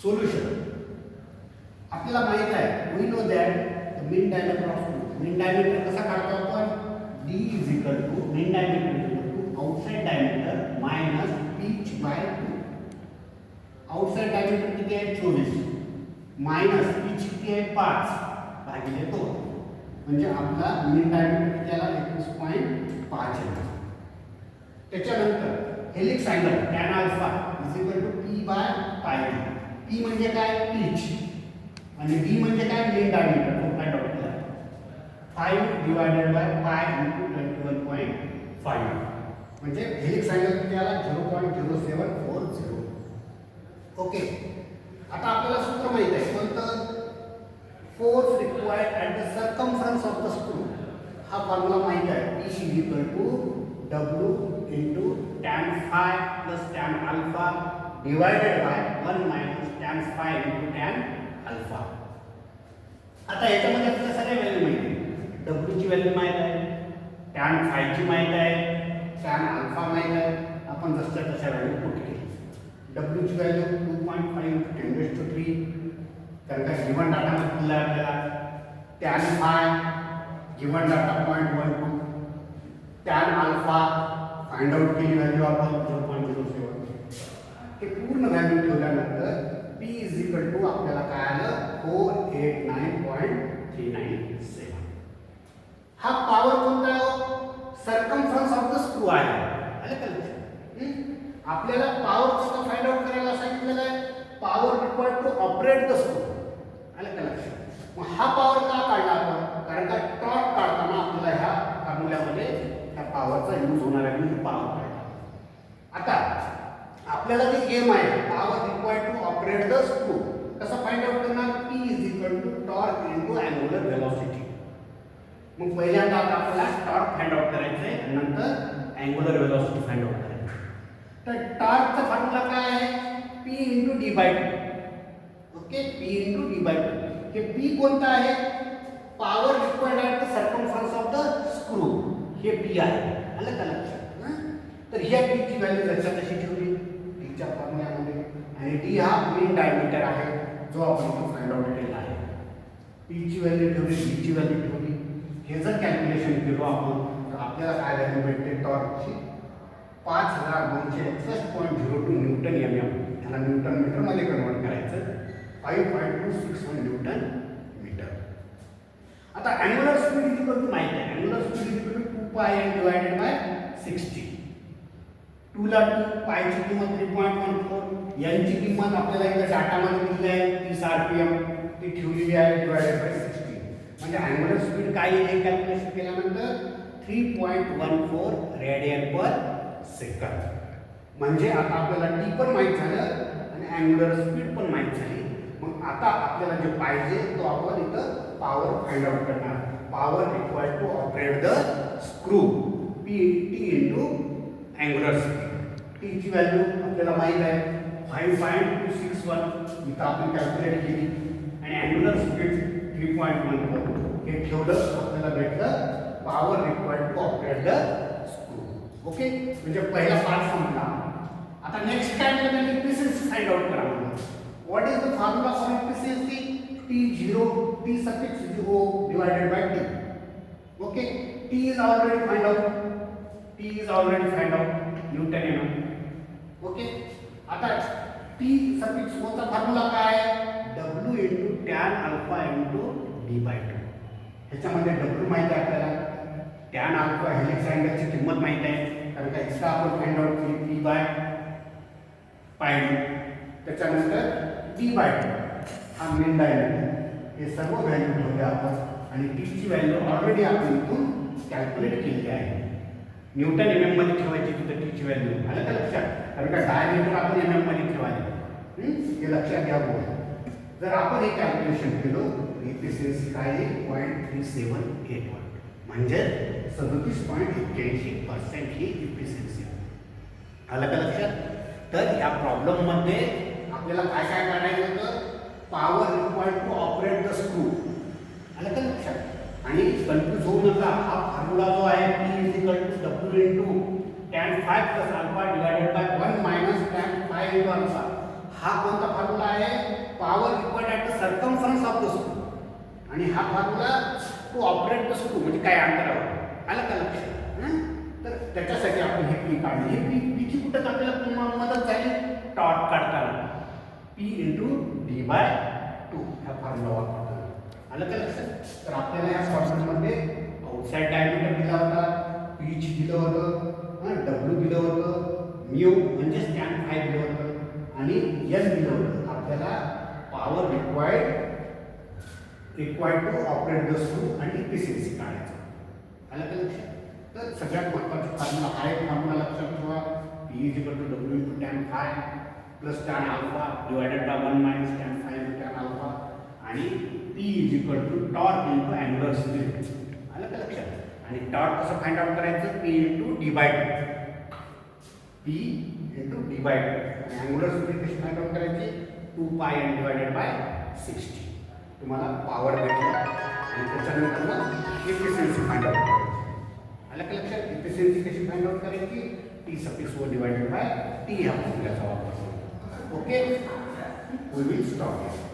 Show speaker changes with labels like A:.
A: Solution. आपल्याला माहित आहे, we know that mean diameter of mean diameter कसा काढतो आपण? d is equal to mean diameter equal to outside diameter minus pitch by 2. Outside diameter किती आहे? 24 मायनस पिच किती आहे? 5 भागिले 2. म्हणजे आपला मीन डायमीटर किती आला? 21.5 आहे. त्याच्यानंतर helix angle tan alpha is equal to p by pi. p म्हणजे काय? पिच आणि d म्हणजे काय? Mean diameter. तो फाइंड आउट केला. 5 डिवायडेड बाय पाय इंटू 21.5 म्हणजे हेलिक्स अँगल किती आला? 0.0740. ओके. आता आपल्याला सूत्र माहित आहे कोणतं? Force required at the circumference of the screw. हा फॉर्म्युला माहित आहे. P is equal to W into tan phi plus tan alpha divided by 1 minus tan phi into tan alpha. आता याच्यामध्ये आपल्याला सगळ्या व्हॅल्यू माहिती आहे. W ची व्हॅल्यू माहित आहे, tan phi ची माहित आहे, tan अल्फा माहित आहे. आपण जसं तशा व्हॅल्यू पुट केली. W ची व्हॅल्यू 2.5 इंटू 10⁻³ कारण का गिवन डाटा मध्ये दिला आपल्याला. tan phi given data 0.12, tan alpha find out केली व्हॅल्यू आपण 0.07. हे पूर्ण व्हॅल्यू ठेवल्यानंतर P इज इक्वल टू आपल्याला काय आलं? 489.397. हा पॉवर कोणता आहे? सर्कम्फरन्स ऑफ द स्क्रू आहे. आलं का लक्षात? आपल्याला पॉवर कसं फाइंड आउट करायला सांगितलेलं आहे? Power required to operate the screw. आलं का लक्षात? मग हा पॉवर का काढला आपण? कारण का टॉर्क काढताना आपल्याला ह्या फॉर्म्युल्यामध्ये ह्या पॉवरचा यूज होणार आहे म्हणून पॉवर काढला. आता आपल्याला जे गेम आहे power required to operate the screw कसं फाइंड आउट करणार? P is equal to torque into angular velocity. मग पहिल्यांदा आता आपल्याला टॉर्क फाइंड आउट करायचं आहे आणि नंतर अँगुलर वेलोसिटी फाइंड आउट करायचं. तर टॉर्कचा फॉर्म्युला काय आहे? P into D by 2. Okay, P into D by 2. हे P कोणता आहे? Power required at the circumference of the screw. हे P आहे. आलं का लक्षात? तर ह्या P ची व्हॅल्यू लक्षात कशी ठेवली? D च्या फॉर्म्युल्यामध्ये. आणि D हा मीन डायमीटर आहे जो आपण इथे फाइंड आउट केला आहे. P ची व्हॅल्यू ठेवली, D ची व्हॅल्यू ठेवली. हे जर कॅल्क्युलेशन केलो आपण तर आपल्याला काय व्हॅल्यू भेटते? टॉर्कची 5261.02 न्यूटन mm. त्याला न्यूटन मीटर मध्ये कन्वर्ट करायचं. 5.261 न्यूटन मीटर. आता angular speed is equal to माहिती आहे. Angular speed is equal to 2πn divided by 60. 2 ला 2 पाय ची किंमत 3.14. n ची किंमत आपल्याला इथे डाटामध्ये दिली आहे 30 rpm. ती ठेवलेली आहे डिवायडेड बाय 60. म्हणजे अँगुलर स्पीड काय आहे कॅल्क्युलेशन केल्यानंतर 3.14 रेडियन पर सेकंद. म्हणजे आता आपल्याला टी पण माहित झालं आणि अँगुलर स्पीड पण माहित झाली. मग आता आपल्याला जे पाहिजे तो आपण इथं पॉवर फाइंड आउट करणार. Power required to operate the screw P T into angular speed. T ची व्हॅल्यू आपल्याला माहित आहे 5.261. इथं आपण कॅल्क्युलेट केली आणि अँगुलर स्पीड 3.14 हे ठेवलं आपल्याला भेटलं power required to operate the screw. Okay, म्हणजे पहिला पार्ट संपला. आता नेक्स्ट काय आपल्याला इफिशियन्सी फाइंड आउट करावं. What is the formula for efficiency? T suffix 0 divided by T. Okay, T is already find out Newton mm. Okay, आता T suffix कोणता formula काय आहे? W into tan alpha into d by 2. ह्याच्यामध्ये W माहित आहे आपल्याला, tan alpha helix अँगलची किंमत माहित आहे कारण का इथं आपण फाइंड आउट केली P बाय पाय. त्याच्यानंतर d by 2 हा मेन डायमीटर. हे सर्व व्हॅल्यू ठेवले आपण आणि टी ची व्हॅल्यू ऑलरेडी आपण इथून कॅल्क्युलेट केली आहे. न्यूटन mm मध्ये ठेवायची तिथे टी ची व्हॅल्यू. आलं का लक्षात? कारण का डायमीटर आपण mm मध्ये ठेवायचे. हे लक्षात घ्या. जर आपण हे कॅल्क्युलेशन केलं इफिशियन्सी काय आहे 0.3781 म्हणजे 37.81% ही इफिशियन्सी. आलं का लक्षात? तर या प्रॉब्लेम मध्ये आपल्याला काय काय काढायचं होतं? Power required to operate the screw. आलं का लक्षात? आणि कन्फ्यूज होऊ नका. हा फॉर्म्युला जो आहे P is equal to W into tan phi plus alpha divided by 1 minus tan phi into alpha. हा कोणता फॉर्म्युला आहे? Power required at the circumference of the screw. आणि हा formula to operate the screw म्हणजे काय अंतरावर. आलं का लक्षात? तर त्याच्यासाठी आपण हे पी काढली. हे पीची कुठं आपल्याला मदत झाली? टॉर्क काढताना P into D by to हा फॉर्म्युला वापरताना. आलं का लक्षात? तर आपल्याला या फॉर्म्युल्यामध्ये आउटसाइड डायमीटर दिला होता, पीच दिलं होतं, डब्ल्यू दिलं होतं, म्यू म्हणजे स्टॅन फाय दिलं होतं आणि एन दिलं होतं. आपल्याला power required to operate the screw आणि इफिशियन्सी काढायचं. आलं का लक्षात? तर सगळ्यात महत्त्वाचा फॉर्म्युला हा एक फॉर्म्युला लक्षात ठेवा. P is equal to W into tan phi plus tan alpha divided by 1 minus tan phi into tan alpha आणि P is equal to torque into angular speed. आलं का लक्षात? आणि टॉर्क कसं फाइंड आउट करायचं? P into D by two. P into D by two. आणि angular speed कशी find out करायची? 2 पाय एन डिवायडेड बाय 60. तुम्हाला पॉवर भेटलं आणि त्याच्यानंतर ना इफिशियन्सी फाइंड आउट करायची. आलं का लक्षात? इफिशियन्सी कशी फाइंड आउट करायची? T suffix O divided by T ह्या फॉर्म्युल्याचा वापर करू. Okay, we will stop here.